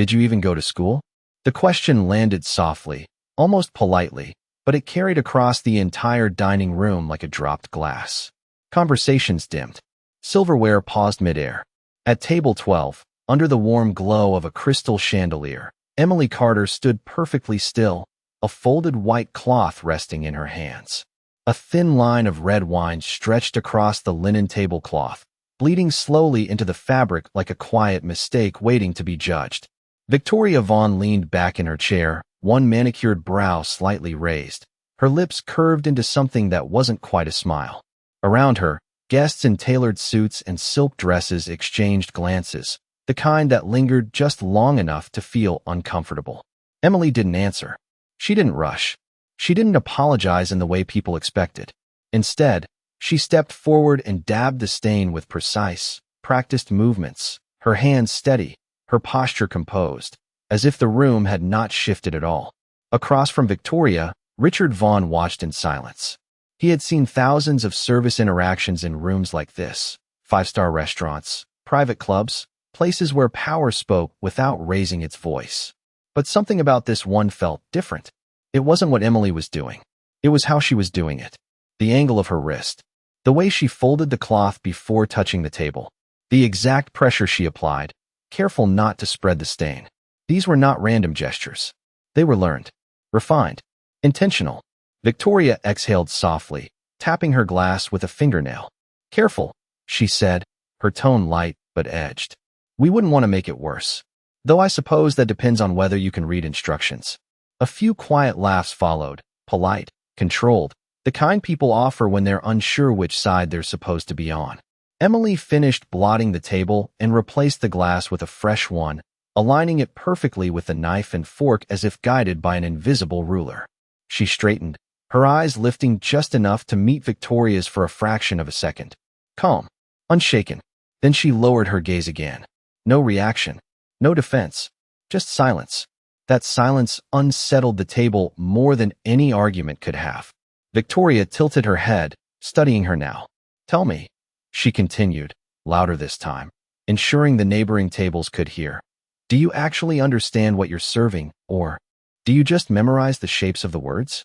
Did you even go to school? The question landed softly, almost politely, but it carried across the entire dining room like a dropped glass. Conversations dimmed. Silverware paused midair. At table 12, under the warm glow of a crystal chandelier, Emily Carter stood perfectly still, a folded white cloth resting in her hands. A thin line of red wine stretched across the linen tablecloth, bleeding slowly into the fabric like a quiet mistake waiting to be judged. Victoria Vaughn leaned back in her chair, one manicured brow slightly raised, her lips curved into something that wasn't quite a smile. Around her, guests in tailored suits and silk dresses exchanged glances, the kind that lingered just long enough to feel uncomfortable. Emily didn't answer. She didn't rush. She didn't apologize in the way people expected. Instead, she stepped forward and dabbed the stain with precise, practiced movements, her hands steady, her posture composed, as if the room had not shifted at all. Across from Victoria, Richard Vaughn watched in silence. He had seen thousands of service interactions in rooms like this, five-star restaurants, private clubs, places where power spoke without raising its voice. But something about this one felt different. It wasn't what Emily was doing. It was how she was doing it. The angle of her wrist. The way she folded the cloth before touching the table. The exact pressure she applied, careful not to spread the stain. These were not random gestures. They were learned, refined, intentional. Victoria exhaled softly, tapping her glass with a fingernail. "Careful," she said, her tone light but edged. "We wouldn't want to make it worse. Though I suppose that depends on whether you can read instructions." A few quiet laughs followed, polite, controlled, the kind people offer when they're unsure which side they're supposed to be on. Emily finished blotting the table and replaced the glass with a fresh one, aligning it perfectly with the knife and fork as if guided by an invisible ruler. She straightened, her eyes lifting just enough to meet Victoria's for a fraction of a second. Calm, unshaken. Then she lowered her gaze again. No reaction, no defense, just silence. That silence unsettled the table more than any argument could have. Victoria tilted her head, studying her now. "Tell me," she continued, louder this time, ensuring the neighboring tables could hear. "Do you actually understand what you're serving, or do you just memorize the shapes of the words?"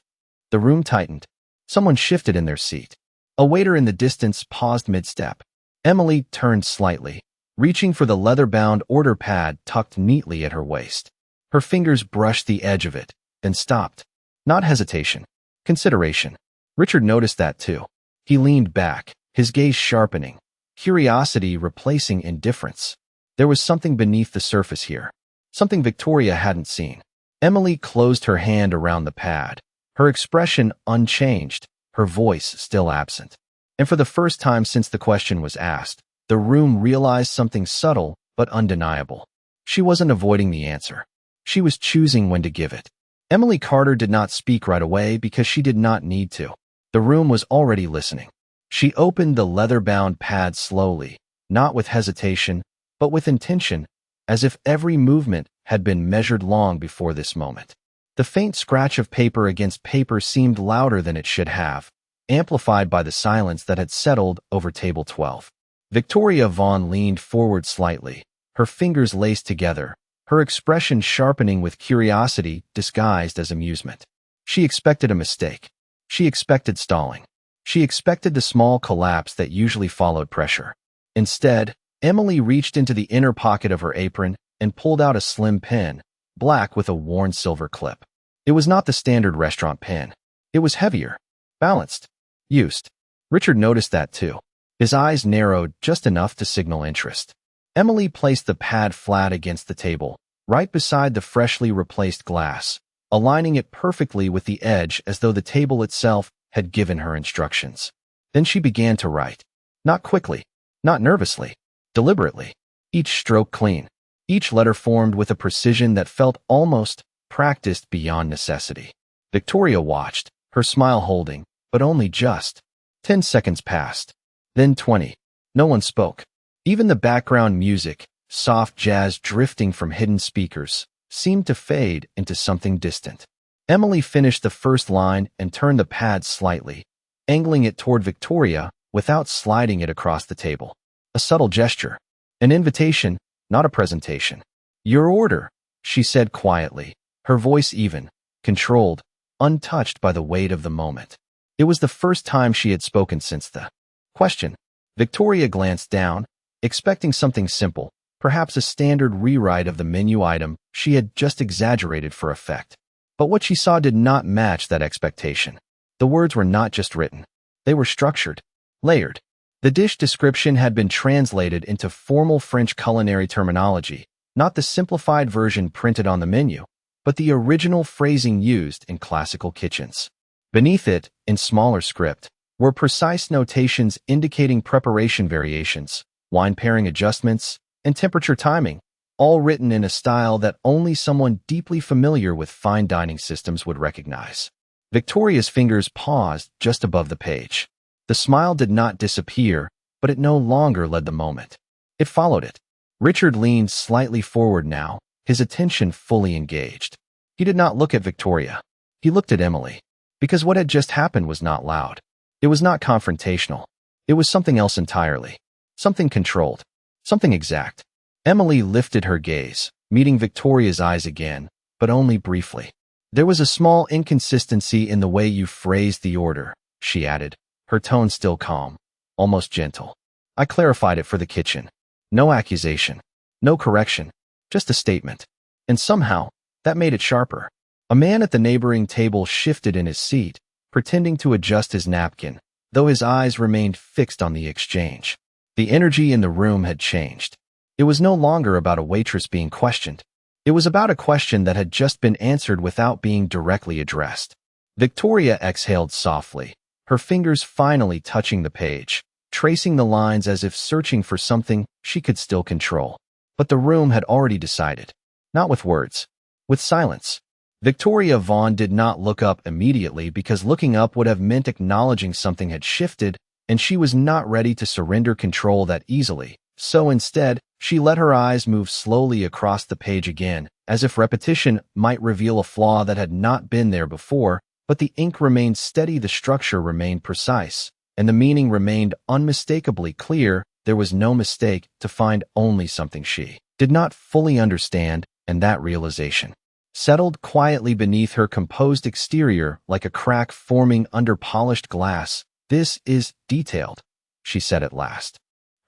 The room tightened. Someone shifted in their seat. A waiter in the distance paused mid-step. Emily turned slightly, reaching for the leather-bound order pad tucked neatly at her waist. Her fingers brushed the edge of it, then stopped. Not hesitation. Consideration. Richard noticed that too. He leaned back, his gaze sharpening, curiosity replacing indifference. There was something beneath the surface here, something Victoria hadn't seen. Emily closed her hand around the pad, her expression unchanged, her voice still absent. And for the first time since the question was asked, the room realized something subtle but undeniable. She wasn't avoiding the answer. She was choosing when to give it. Emily Carter did not speak right away because she did not need to. The room was already listening. She opened the leather-bound pad slowly, not with hesitation, but with intention, as if every movement had been measured long before this moment. The faint scratch of paper against paper seemed louder than it should have, amplified by the silence that had settled over table 12. Victoria Vaughn leaned forward slightly, her fingers laced together, her expression sharpening with curiosity disguised as amusement. She expected a mistake. She expected stalling. She expected the small collapse that usually followed pressure. Instead, Emily reached into the inner pocket of her apron and pulled out a slim pen, black with a worn silver clip. It was not the standard restaurant pen. It was heavier, balanced, used. Richard noticed that too. His eyes narrowed just enough to signal interest. Emily placed the pad flat against the table, right beside the freshly replaced glass, aligning it perfectly with the edge as though the table itself had given her instructions. Then she began to write. Not quickly, not nervously, deliberately. Each stroke clean, each letter formed with a precision that felt almost practiced beyond necessity. Victoria watched, her smile holding, but only just. 10 seconds passed. Then 20. No one spoke. Even the background music, soft jazz drifting from hidden speakers, seemed to fade into something distant. Emily finished the first line and turned the pad slightly, angling it toward Victoria without sliding it across the table. A subtle gesture. An invitation, not a presentation. "Your order," she said quietly, her voice even, controlled, untouched by the weight of the moment. It was the first time she had spoken since the question. Victoria glanced down, expecting something simple, perhaps a standard rewrite of the menu item she had just exaggerated for effect. But what she saw did not match that expectation. The words were not just written. They were structured, layered. The dish description had been translated into formal French culinary terminology, not the simplified version printed on the menu, but the original phrasing used in classical kitchens. Beneath it, in smaller script, were precise notations indicating preparation variations, wine pairing adjustments, and temperature timing, all written in a style that only someone deeply familiar with fine dining systems would recognize. Victoria's fingers paused just above the page. The smile did not disappear, but it no longer led the moment. It followed it. Richard leaned slightly forward now, his attention fully engaged. He did not look at Victoria. He looked at Emily. Because what had just happened was not loud. It was not confrontational. It was something else entirely. Something controlled. Something exact. Emily lifted her gaze, meeting Victoria's eyes again, but only briefly. There was a small inconsistency in the way you phrased the order, she added, her tone still calm, almost gentle. I clarified it for the kitchen. No accusation. No correction. Just a statement. And somehow, that made it sharper. A man at the neighboring table shifted in his seat, pretending to adjust his napkin, though his eyes remained fixed on the exchange. The energy in the room had changed. It was no longer about a waitress being questioned. It was about a question that had just been answered without being directly addressed. Victoria exhaled softly, her fingers finally touching the page, tracing the lines as if searching for something she could still control. But the room had already decided. Not with words. With silence. Victoria Vaughn did not look up immediately because looking up would have meant acknowledging something had shifted, and she was not ready to surrender control that easily. So instead, she let her eyes move slowly across the page again, as if repetition might reveal a flaw that had not been there before, but the ink remained steady, the structure remained precise, and the meaning remained unmistakably clear. There was no mistake to find, only something she did not fully understand, and that realization settled quietly beneath her composed exterior like a crack forming under polished glass. This is detailed, she said at last.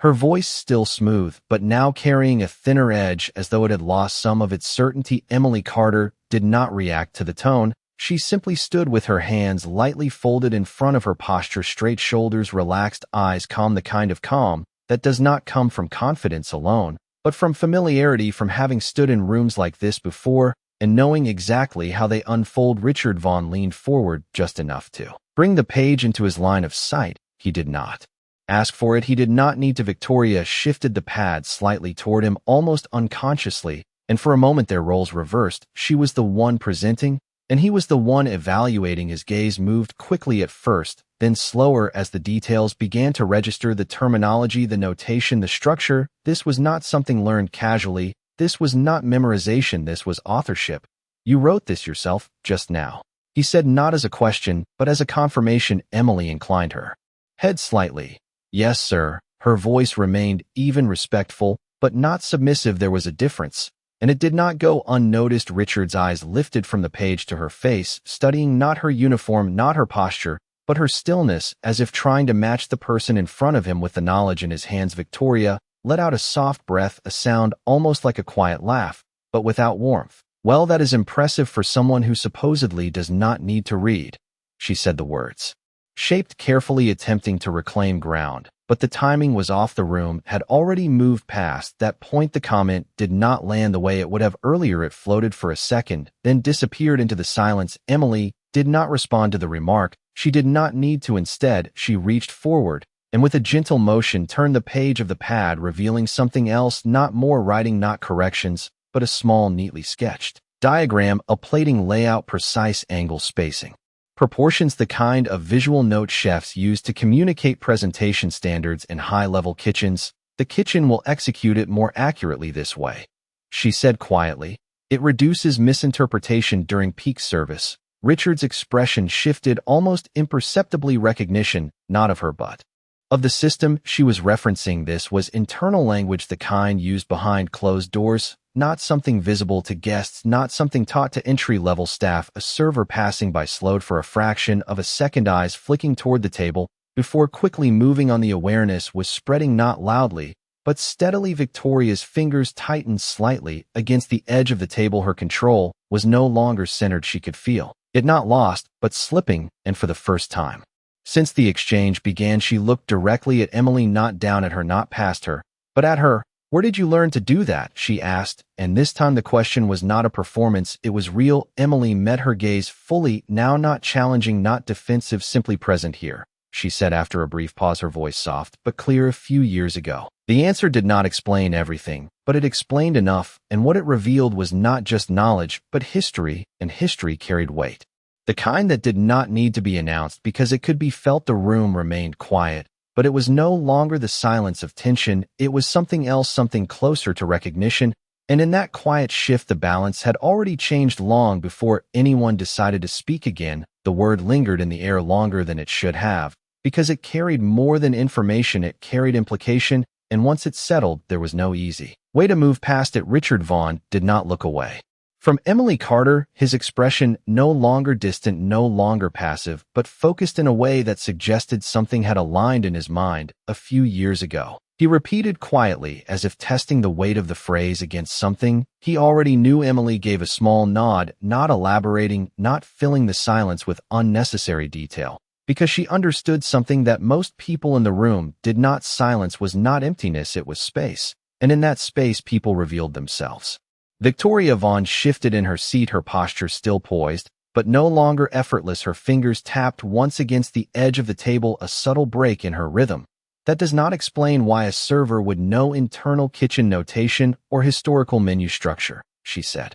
Her voice still smooth, but now carrying a thinner edge as though it had lost some of its certainty. Emily Carter did not react to the tone. She simply stood with her hands lightly folded in front of her, posture straight, shoulders relaxed, eyes calm, the kind of calm that does not come from confidence alone, but from familiarity, from having stood in rooms like this before and knowing exactly how they unfold. Richard Vaughn leaned forward just enough to bring the page into his line of sight. He did not ask for it. He did not need to. Victoria shifted the pad slightly toward him, almost unconsciously, and for a moment their roles reversed. She was the one presenting, and he was the one evaluating. His gaze moved quickly at first, then slower as the details began to register, the terminology, the notation, the structure. This was not something learned casually. This was not memorization. This was authorship. You wrote this yourself just now, he said, not as a question, but as a confirmation. Emily inclined her head slightly. Yes, sir. Her voice remained even, respectful, but not submissive. There was a difference, and it did not go unnoticed. Richard's eyes lifted from the page to her face, studying not her uniform, not her posture, but her stillness, as if trying to match the person in front of him with the knowledge in his hands. Victoria let out a soft breath, a sound almost like a quiet laugh, but without warmth. Well, that is impressive for someone who supposedly does not need to read, she said, the words shaped carefully, attempting to reclaim ground, but the timing was off. The room had already moved past that point. The comment did not land the way it would have earlier. It floated for a second, then disappeared into the silence. Emily did not respond to the remark. She did not need to. Instead, she reached forward, and with a gentle motion turned the page of the pad, revealing something else. Not more writing, not corrections, but a small, neatly sketched diagram, a plating layout, precise angle, spacing, proportions, the kind of visual note chefs use to communicate presentation standards in high-level kitchens. The kitchen will execute it more accurately this way, she said quietly. It reduces misinterpretation during peak service. Richard's expression shifted almost imperceptibly. Recognition, not of her but of the system she was referencing. This was internal language, the kind used behind closed doors, not something visible to guests, not something taught to entry-level staff. A server passing by slowed for a fraction of a second, eyes flicking toward the table, before quickly moving on. The awareness was spreading, not loudly, but steadily. Victoria's fingers tightened slightly against the edge of the table. Her control was no longer centered. She could feel it, not lost, but slipping, and for the first time since the exchange began, she looked directly at Emily, not down at her, not past her, but at her. "Where did you learn to do that?" she asked, and this time the question was not a performance, it was real. Emily met her gaze fully, now not challenging, not defensive, simply present. "Here," she said after a brief pause, her voice soft but clear. "A few years ago." The answer did not explain everything, but it explained enough, and what it revealed was not just knowledge, but history, and history carried weight. The kind that did not need to be announced because it could be felt. The room remained quiet, but it was no longer the silence of tension. It was something else, something closer to recognition, and in that quiet shift the balance had already changed long before anyone decided to speak again. The word lingered in the air longer than it should have, because it carried more than information, it carried implication, and once it settled, there was no easy way to move past it. Richard Vaughn did not look away from Emily Carter, his expression no longer distant, no longer passive, but focused in a way that suggested something had aligned in his mind. "A few years ago," he repeated quietly, as if testing the weight of the phrase against something he already knew. Emily gave a small nod, not elaborating, not filling the silence with unnecessary detail, because she understood something that most people in the room did not. Silence was not emptiness, it was space, and in that space people revealed themselves. Victoria Vaughn shifted in her seat, her posture still poised, but no longer effortless. Her fingers tapped once against the edge of the table, a subtle break in her rhythm. "That does not explain why a server would know internal kitchen notation or historical menu structure," she said.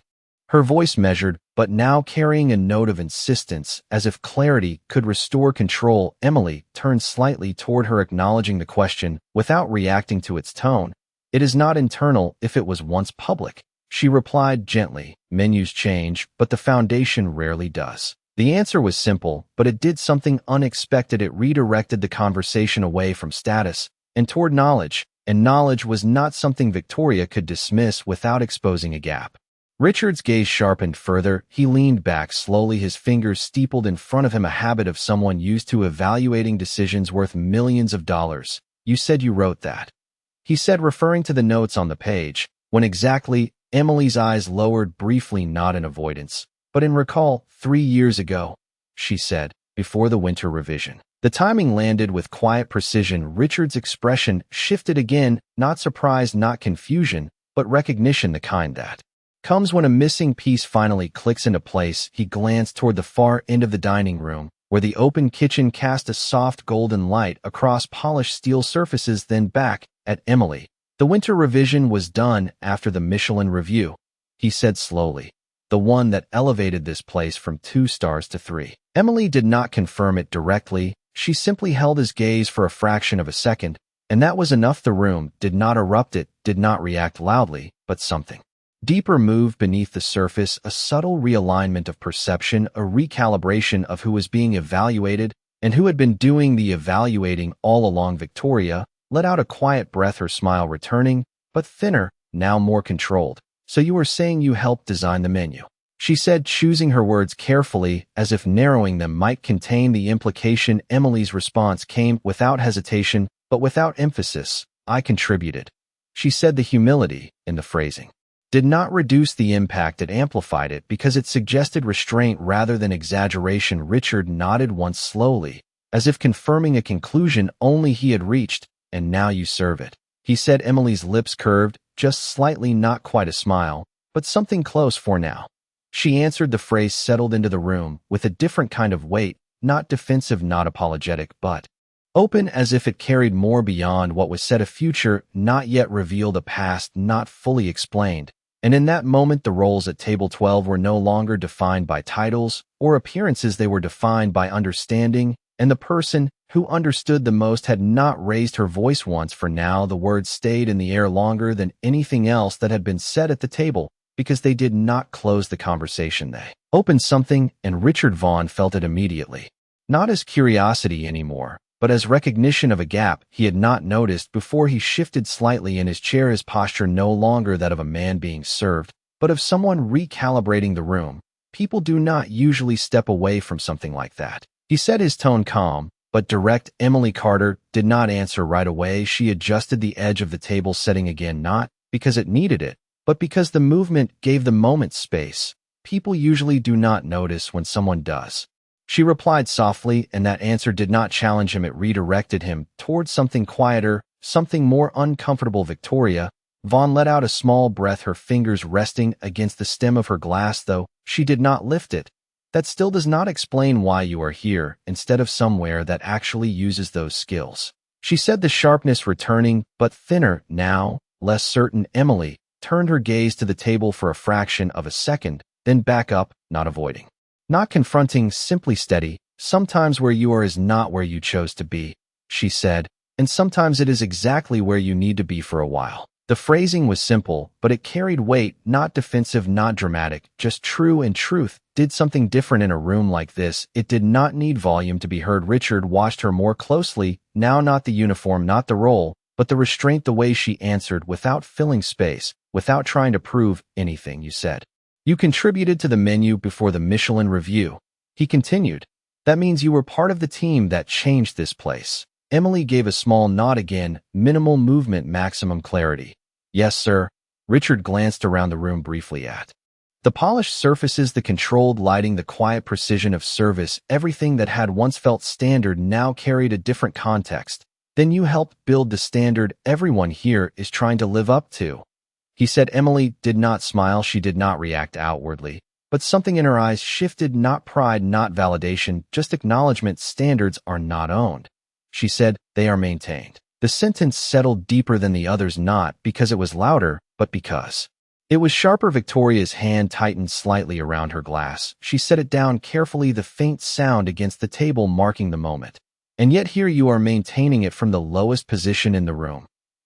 Her voice measured, but now carrying a note of insistence, as if clarity could restore control. Emily turned slightly toward her, acknowledging the question without reacting to its tone. "It is not internal if it was once public," she replied gently. "Menus change, but the foundation rarely does." The answer was simple, but it did something unexpected. It redirected the conversation away from status and toward knowledge, and knowledge was not something Victoria could dismiss without exposing a gap. Richard's gaze sharpened further. He leaned back slowly, his fingers steepled in front of him, a habit of someone used to evaluating decisions worth millions of dollars. "You said you wrote that," he said, referring to the notes on the page. "When exactly?" Emily's eyes lowered briefly, not in avoidance, but in recall. 3 years ago," she said, "before the winter revision." The timing landed with quiet precision. Richard's expression shifted again, not surprise, not confusion, but recognition, the kind that comes when a missing piece finally clicks into place. He glanced toward the far end of the dining room, where the open kitchen cast a soft golden light across polished steel surfaces, then back at Emily. "The winter revision was done after the Michelin review," he said slowly. "The one that elevated this place from 2 stars to 3. Emily did not confirm it directly. She simply held his gaze for a fraction of a second, and that was enough. The room did not erupt, it did not react loudly, but something deeper moved beneath the surface, a subtle realignment of perception, a recalibration of who was being evaluated and who had been doing the evaluating all along. Victoria let out a quiet breath, her smile returning, but thinner, now more controlled. "So you were saying you helped design the menu," she said, choosing her words carefully, as if narrowing them might contain the implication. Emily's response came without hesitation, but without emphasis. "I contributed," she said. The humility in the phrasing did not reduce the impact, it amplified it, because it suggested restraint rather than exaggeration. Richard nodded once slowly, as if confirming a conclusion only he had reached. "And now you serve it," he said. Emily's lips curved, just slightly, not quite a smile, but something close. "For now," she answered. The phrase settled into the room with a different kind of weight, not defensive, not apologetic, but open, as if it carried more beyond what was said, a future not yet revealed, a past not fully explained. And in that moment, the roles at table 12 were no longer defined by titles or appearances, they were defined by understanding, and the person who understood the most had not raised her voice once. For now, the words stayed in the air longer than anything else that had been said at the table, because they did not close the conversation, they opened something, and Richard Vaughn felt it immediately. Not as curiosity anymore, but as recognition of a gap he had not noticed before. He shifted slightly in his chair, his posture no longer that of a man being served, but of someone recalibrating the room. People do not usually step away from something like that. He said, his tone calm, but direct. Emily Carter did not answer right away. She adjusted the edge of the table setting again, not because it needed it, but because the movement gave the moment space. People usually do not notice when someone does. She replied softly, and that answer did not challenge him. It redirected him towards something quieter, something more uncomfortable. Victoria. Vaughn let out a small breath, her fingers resting against the stem of her glass, though she did not lift it. That still does not explain why you are here instead of somewhere that actually uses those skills, she said, the sharpness returning, but thinner now, less certain. Emily turned her gaze to the table for a fraction of a second, then back up, not avoiding, not confronting, simply steady. Sometimes where you are is not where you chose to be, she said, and sometimes it is exactly where you need to be for a while. The phrasing was simple, but it carried weight, not defensive, not dramatic, just true, and truth did something different in a room like this. It did not need volume to be heard. Richard watched her more closely, now not the uniform, not the role, but the restraint, the way she answered without filling space, without trying to prove anything. You said you contributed to the menu before the Michelin review. He continued. That means you were part of the team that changed this place. Emily gave a small nod again, minimal movement, maximum clarity. Yes, sir. Richard glanced around the room briefly at the polished surfaces, the controlled lighting, the quiet precision of service. Everything that had once felt standard now carried a different context. Then you helped build the standard everyone here is trying to live up to, he said. Emily did not smile. She did not react outwardly, but something in her eyes shifted. Not pride, not validation, just acknowledgement. Standards are not owned, she said, they are maintained. The sentence settled deeper than the others, not because it was louder, but because it was sharper. Victoria's hand tightened slightly around her glass. She set it down carefully, the faint sound against the table marking the moment. And yet here you are maintaining it from the lowest position in the room,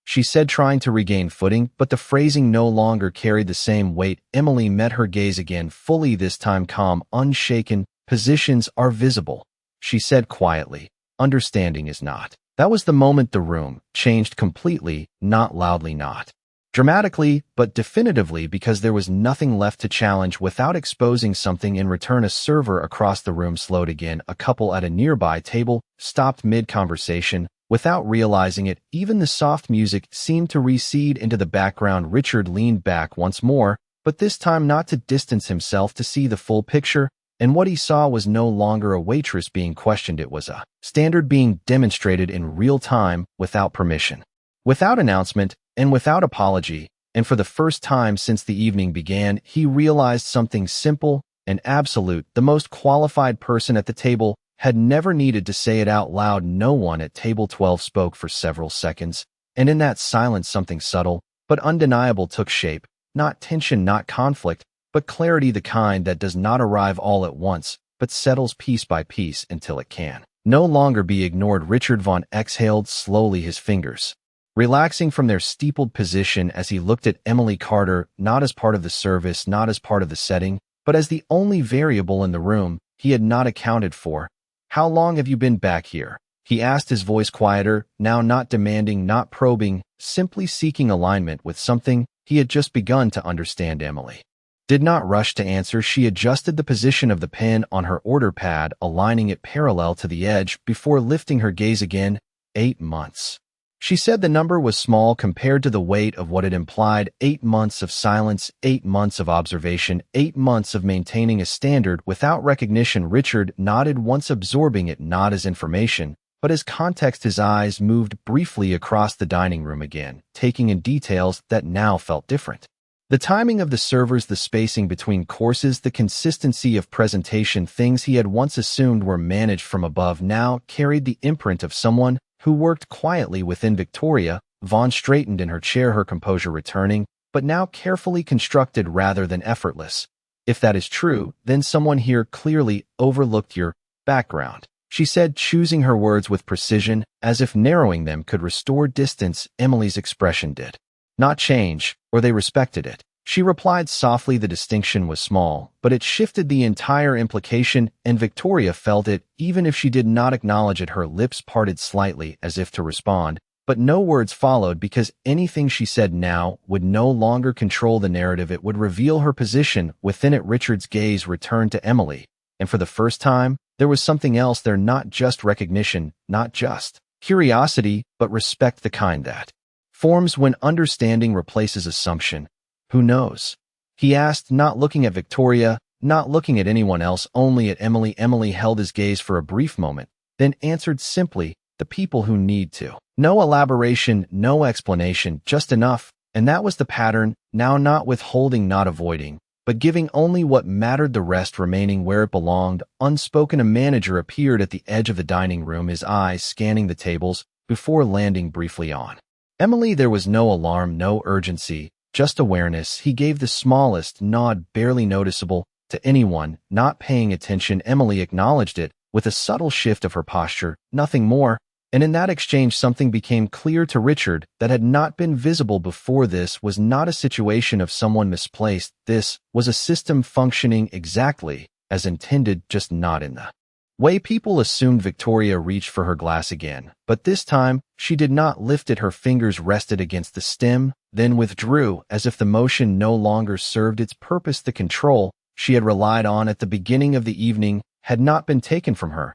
she said, trying to regain footing, but the phrasing no longer carried the same weight. Emily met her gaze again, fully, this time calm, unshaken. Positions are visible, she said quietly. Understanding is not. That was the moment the room changed completely, not loudly, not dramatically, but definitively, because there was nothing left to challenge without exposing something in return. A server across the room slowed again. A couple at a nearby table stopped mid-conversation. Without realizing it, even the soft music seemed to recede into the background. Richard leaned back once more, but this time not to distance himself, to see the full picture. And what he saw was no longer a waitress being questioned. It was a standard being demonstrated in real time, without permission, without announcement, and without apology. And for the first time since the evening began, he realized something simple and absolute. The most qualified person at the table had never needed to say it out loud. No one at table 12 spoke for several seconds, and in that silence something subtle but undeniable took shape. Not tension, not conflict, but clarity, the kind that does not arrive all at once, but settles piece by piece until it can no longer be ignored. Richard Vaughn exhaled slowly, his fingers relaxing from their steepled position as he looked at Emily Carter, not as part of the service, not as part of the setting, but as the only variable in the room he had not accounted for. How long have you been back here? He asked, his voice quieter, now not demanding, not probing, simply seeking alignment with something he had just begun to understand. Emily did not rush to answer. She adjusted the position of the pen on her order pad, aligning it parallel to the edge before lifting her gaze again. 8 months. She said the number was small compared to the weight of what it implied. 8 months of silence, 8 months of observation, 8 months of maintaining a standard without recognition. Richard nodded, once absorbing it not as information, but as context. His eyes moved briefly across the dining room again, taking in details that now felt different. The timing of the servers, the spacing between courses, the consistency of presentation. Things he had once assumed were managed from above now carried the imprint of someone who worked quietly within. Victoria Vaughn straightened in her chair, her composure returning, but now carefully constructed rather than effortless. If that is true, then someone here clearly overlooked your background, she said, choosing her words with precision, as if narrowing them could restore distance. Emily's expression did not change, or they respected it. She replied softly the distinction was small, but it shifted the entire implication, and Victoria felt it, even if she did not acknowledge it. Her lips parted slightly as if to respond, but no words followed because anything she said now would no longer control the narrative. It would reveal her position within it. Richard's gaze returned to Emily, and for the first time, there was something else there, not just recognition, not just curiosity, but respect, the kind that forms when understanding replaces assumption. Who knows? He asked, not looking at Victoria, not looking at anyone else, only at Emily. Emily held his gaze for a brief moment, then answered simply, the people who need to. No elaboration, no explanation, just enough. And that was the pattern, now, not withholding, not avoiding, but giving only what mattered, the rest remaining where it belonged. Unspoken, a manager appeared at the edge of the dining room, his eyes scanning the tables before landing briefly on Emily. There was no alarm, no urgency, just awareness. He gave the smallest nod, barely noticeable to anyone not paying attention. Emily acknowledged it with a subtle shift of her posture, nothing more. And in that exchange, something became clear to Richard that had not been visible before. This was not a situation of someone misplaced. This was a system functioning exactly as intended, just not in the way people assumed. Victoria reached for her glass again, but this time she did not lift it. Her fingers rested against the stem, then withdrew as if the motion no longer served its purpose. The control she had relied on at the beginning of the evening had not been taken from her,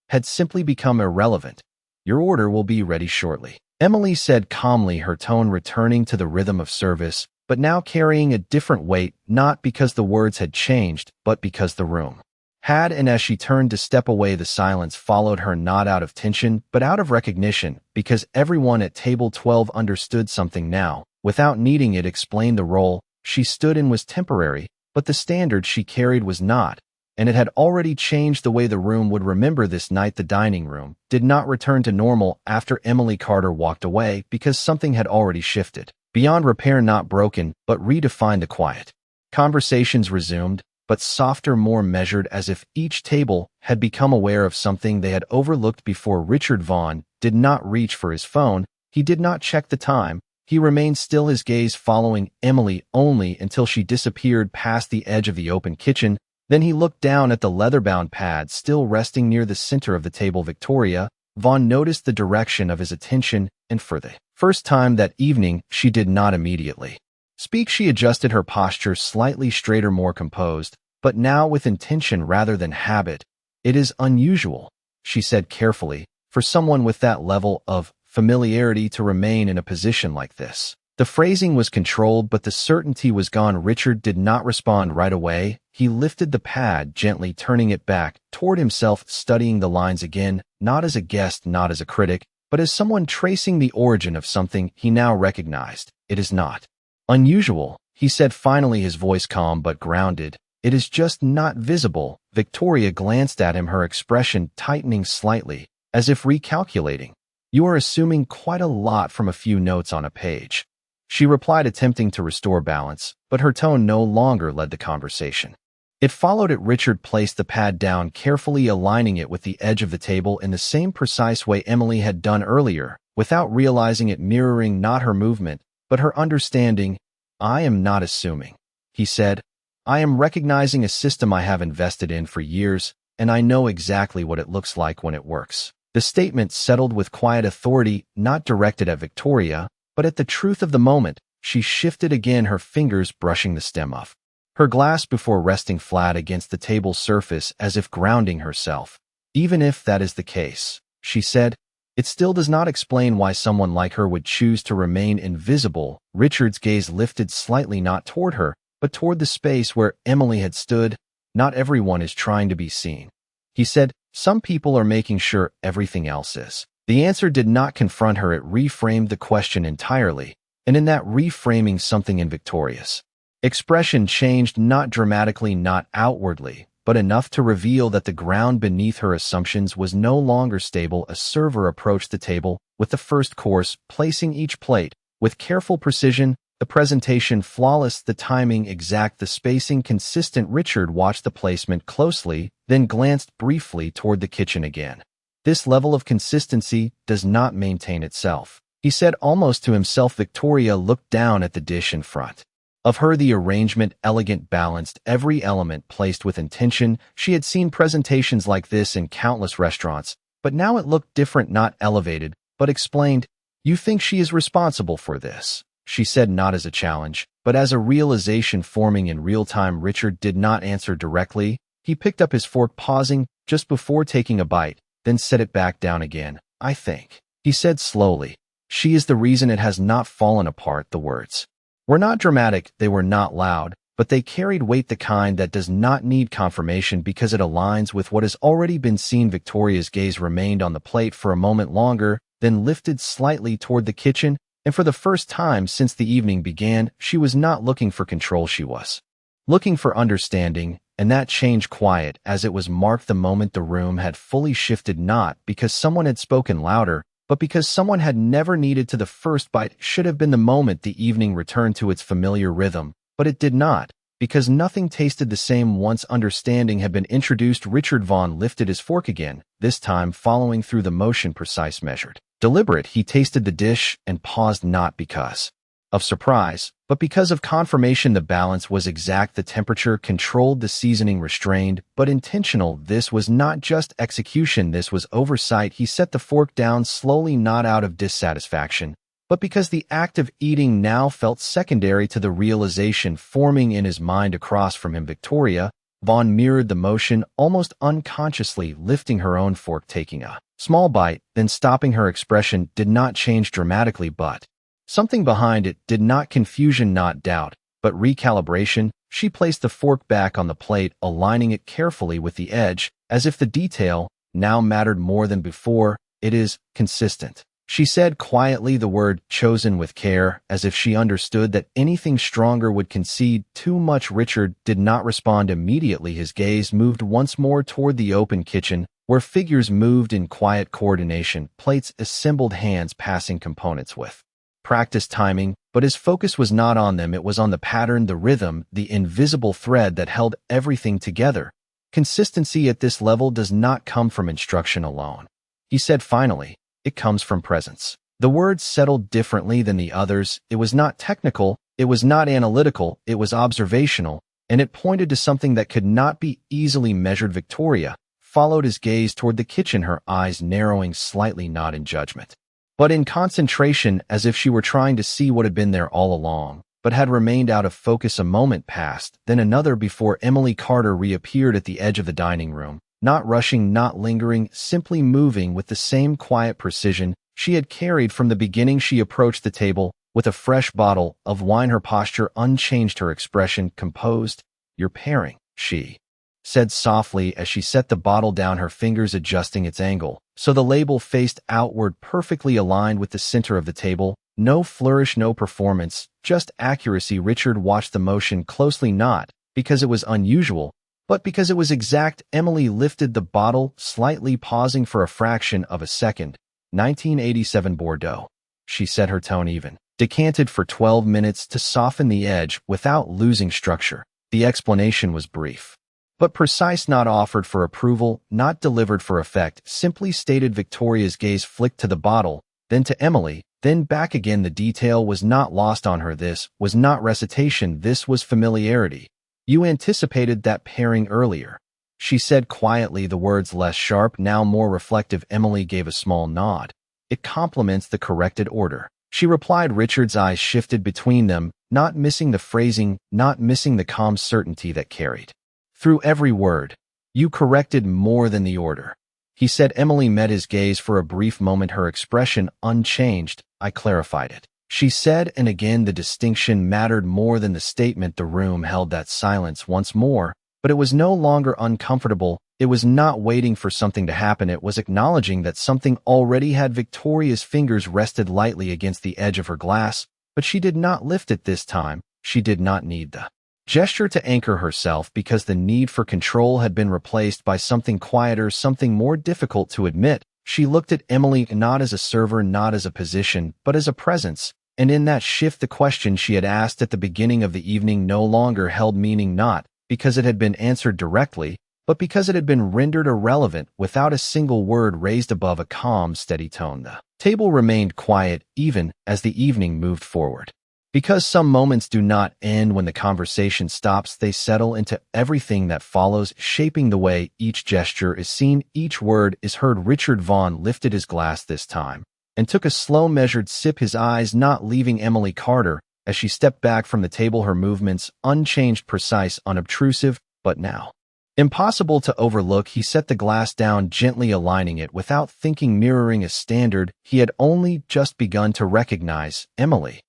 had simply become irrelevant. Your order will be ready shortly, Emily said calmly, her tone returning to the rhythm of service, but now carrying a different weight, not because the words had changed, but because the room had. And as she turned to step away, the silence followed her, not out of tension, but out of recognition, because everyone at table 12 understood something now, without needing it explained. The role she stood in was temporary, but the standard she carried was not, and it had already changed the way the room would remember this night. The dining room did not return to normal after Emily Carter walked away, because something had already shifted. Beyond repair, not broken, but redefined. The quiet conversations resumed, but softer, more measured, as if each table had become aware of something they had overlooked before. Richard Vaughn did not reach for his phone. He did not check the time. He remained still, his gaze following Emily only until she disappeared past the edge of the open kitchen. Then he looked down at the leather-bound pad still resting near the center of the table. Victoria Vaughn noticed the direction of his attention, and for the first time that evening, she did not immediately speak. She adjusted her posture slightly straighter, more composed, but now with intention rather than habit. It is unusual, she said carefully, for someone with that level of familiarity to remain in a position like this. The phrasing was controlled, but the certainty was gone. Richard did not respond right away. He lifted the pad, gently turning it back toward himself, studying the lines again, not as a guest, not as a critic, but as someone tracing the origin of something he now recognized. It is not unusual, he said finally, his voice calm but grounded. It is just not visible. Victoria glanced at him, her expression tightening slightly, as if recalculating. You are assuming quite a lot from a few notes on a page, she replied, attempting to restore balance, but her tone no longer led the conversation. It followed it. Richard placed the pad down, carefully aligning it with the edge of the table in the same precise way Emily had done earlier, without realizing it, mirroring not her movement, but her understanding. I am not assuming, he said. I am recognizing a system I have invested in for years, and I know exactly what it looks like when it works. The statement settled with quiet authority, not directed at Victoria, but at the truth of the moment. She shifted again, her fingers brushing the stem off her glass before resting flat against the table's surface as if grounding herself. Even if that is the case, she said, it still does not explain why someone like her would choose to remain invisible. Richard's gaze lifted slightly, not toward her, but toward the space where Emily had stood. Not everyone is trying to be seen, he said. Some people are making sure everything else is. The answer did not confront her. It reframed the question entirely, and in that reframing, something in Victoria's expression changed, not dramatically, not outwardly, but enough to reveal that the ground beneath her assumptions was no longer stable. A server approached the table with the first course, placing each plate with careful precision, the presentation flawless, the timing exact, the spacing consistent. Richard watched the placement closely, then glanced briefly toward the kitchen again. This level of consistency does not maintain itself, he said almost to himself. Victoria looked down at the dish in front Of her the arrangement elegant, balanced, every element placed with intention. She had seen presentations like this in countless restaurants, but now it looked different, not elevated, but explained. You think she is responsible for this? She said, not as a challenge, but as a realization forming in real time. Richard did not answer directly. He picked up his fork, pausing just before taking a bite, then set it back down again. I think, he said slowly, she is the reason it has not fallen apart. The words were not dramatic, they were not loud, but they carried weight, the kind that does not need confirmation because it aligns with what has already been seen. Victoria's gaze remained on the plate for a moment longer, then lifted slightly toward the kitchen, and for the first time since the evening began, she was not looking for control, she was looking for understanding, and that changed quiet as it was marked the moment the room had fully shifted, not because someone had spoken louder, but because someone had never needed to. The first bite should have been the moment the evening returned to its familiar rhythm, but it did not, because nothing tasted the same once understanding had been introduced. Richard Vaughn lifted his fork again, this time following through the motion, precise, measured, deliberate. He tasted the dish and paused, not because of surprise, but because of confirmation. The balance was exact, the temperature controlled, the seasoning restrained, but intentional. This was not just execution, this was oversight. He set the fork down slowly, not out of dissatisfaction, but because the act of eating now felt secondary to the realization forming in his mind. Across from him, Victoria Vaughn mirrored the motion, almost unconsciously lifting her own fork, taking a small bite, then stopping. Her expression did not change dramatically, but something behind it did, not confusion, not doubt, but recalibration. She placed the fork back on the plate, aligning it carefully with the edge, as if the detail now mattered more than before. It is consistent, she said quietly, the word chosen with care, as if she understood that anything stronger would concede too much. Richard did not respond immediately. His gaze moved once more toward the open kitchen, where figures moved in quiet coordination, plates assembled, hands passing components with practiced timing, but his focus was not on them, it was on the pattern, the rhythm, the invisible thread that held everything together. Consistency at this level does not come from instruction alone, he said finally. It comes from presence. The words settled differently than the others. It was not technical, it was not analytical, it was observational, and it pointed to something that could not be easily measured. Victoria followed his gaze toward the kitchen, her eyes narrowing slightly, not in judgment, but in concentration, as if she were trying to see what had been there all along, but had remained out of focus. A moment passed, then another, before Emily Carter reappeared at the edge of the dining room, not rushing, not lingering, simply moving with the same quiet precision she had carried from the beginning. She approached the table with a fresh bottle of wine, her posture unchanged, her expression composed. You're pairing, she said softly as she set the bottle down, her fingers adjusting its angle so the label faced outward, perfectly aligned with the center of the table. No flourish, no performance, just accuracy. Richard watched the motion closely, not because it was unusual, but because it was exact. Emily lifted the bottle slightly, pausing for a fraction of a second. 1987 Bordeaux, she said, her tone even, decanted for 12 minutes to soften the edge without losing structure. The explanation was brief but precise, not offered for approval, not delivered for effect, simply stated. Victoria's gaze flicked to the bottle, then to Emily, then back again. The detail was not lost on her. This was not recitation, this was familiarity. You anticipated that pairing earlier, she said quietly, the words less sharp, now more reflective. Emily gave a small nod. It complements the corrected order, she replied. Richard's eyes shifted between them, not missing the phrasing, not missing the calm certainty that carried through every word. You corrected more than the order, he said. Emily met his gaze for a brief moment, her expression unchanged. I clarified it, she said, and again the distinction mattered more than the statement. The room held that silence once more, but it was no longer uncomfortable. It was not waiting for something to happen, it was acknowledging that something already had. Victoria's fingers rested lightly against the edge of her glass, but she did not lift it this time. She did not need the gesture to anchor herself, because the need for control had been replaced by something quieter, something more difficult to admit. She looked at Emily not as a server, not as a position, but as a presence, and in that shift the question she had asked at the beginning of the evening no longer held meaning, not because it had been answered directly, but because it had been rendered irrelevant without a single word raised above a calm, steady tone. The table remained quiet even as the evening moved forward. Because some moments do not end when the conversation stops, they settle into everything that follows, shaping the way each gesture is seen, each word is heard. Richard Vaughn lifted his glass this time and took a slow, measured sip, his eyes not leaving Emily Carter as she stepped back from the table, her movements unchanged, precise, unobtrusive, but now impossible to overlook. He set the glass down, gently aligning it without thinking, mirroring a standard he had only just begun to recognize. Emily.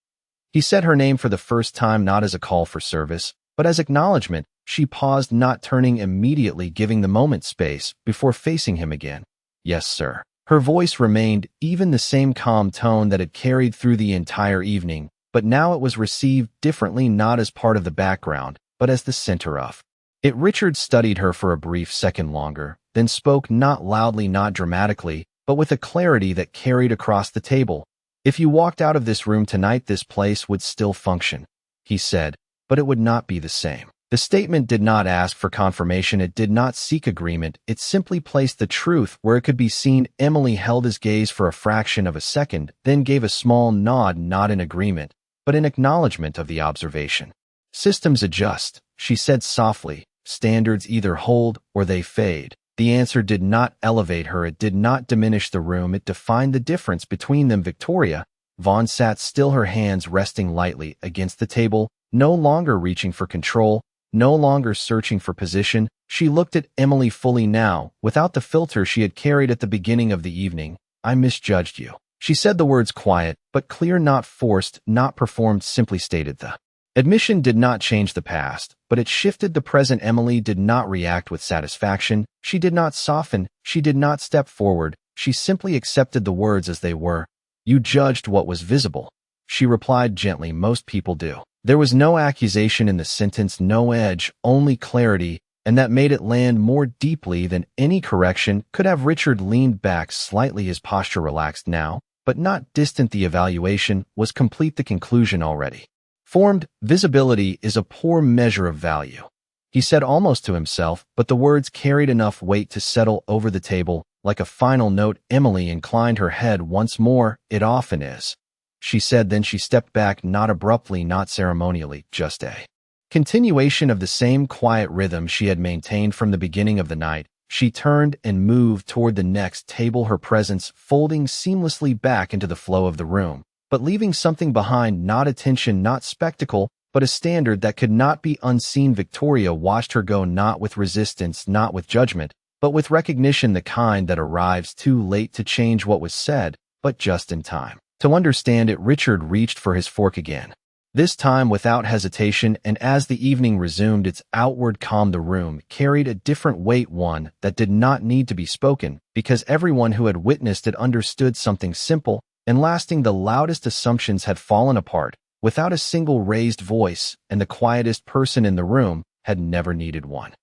He said her name for the first time, not as a call for service, but as acknowledgement. She paused, not turning immediately, giving the moment space before facing him again. Yes, sir. Her voice remained even the same calm tone that had carried through the entire evening, but now it was received differently, not as part of the background, but as the center of it. Richard studied her for a brief second longer, then spoke, not loudly, not dramatically, but with a clarity that carried across the table. If you walked out of this room tonight, this place would still function, he said, but it would not be the same. The statement did not ask for confirmation. It did not seek agreement. It simply placed the truth where it could be seen. Emily held his gaze for a fraction of a second, then gave a small nod, not in agreement, but in acknowledgement of the observation. Systems adjust, she said softly. Standards either hold or they fade. The answer did not elevate her. It did not diminish the room. It defined the difference between them. Victoria Vaughn sat still, her hands resting lightly against the table, no longer reaching for control, no longer searching for position. She looked at Emily fully now, without the filter she had carried at the beginning of the evening. I misjudged you. She said the words quiet, but clear, not forced, not performed, simply stated. The admission did not change the past, but it shifted the present. Emily did not react with satisfaction. She did not soften. She did not step forward. She simply accepted the words as they were. You judged what was visible, she replied gently. Most people do. There was no accusation in the sentence, no edge, only clarity, and that made it land more deeply than any correction could have. Richard leaned back slightly, his posture relaxed now, but not distant. The evaluation was complete, the conclusion already formed. Visibility is a poor measure of value, he said almost to himself, but the words carried enough weight to settle over the table like a final note. Emily inclined her head once more. It often is, she said. Then she stepped back, not abruptly, not ceremonially, just a continuation of the same quiet rhythm she had maintained from the beginning of the night. She turned and moved toward the next table, her presence folding seamlessly back into the flow of the room, but leaving something behind, not attention, not spectacle, but a standard that could not be unseen. Victoria watched her go, not with resistance, not with judgment, but with recognition, the kind that arrives too late to change what was said, but just in time to understand it. Richard reached for his fork again, this time without hesitation, and as the evening resumed its outward calm, the room carried a different weight, one that did not need to be spoken, because everyone who had witnessed it understood something simple and lasting. The loudest assumptions had fallen apart without a single raised voice, and the quietest person in the room had never needed one.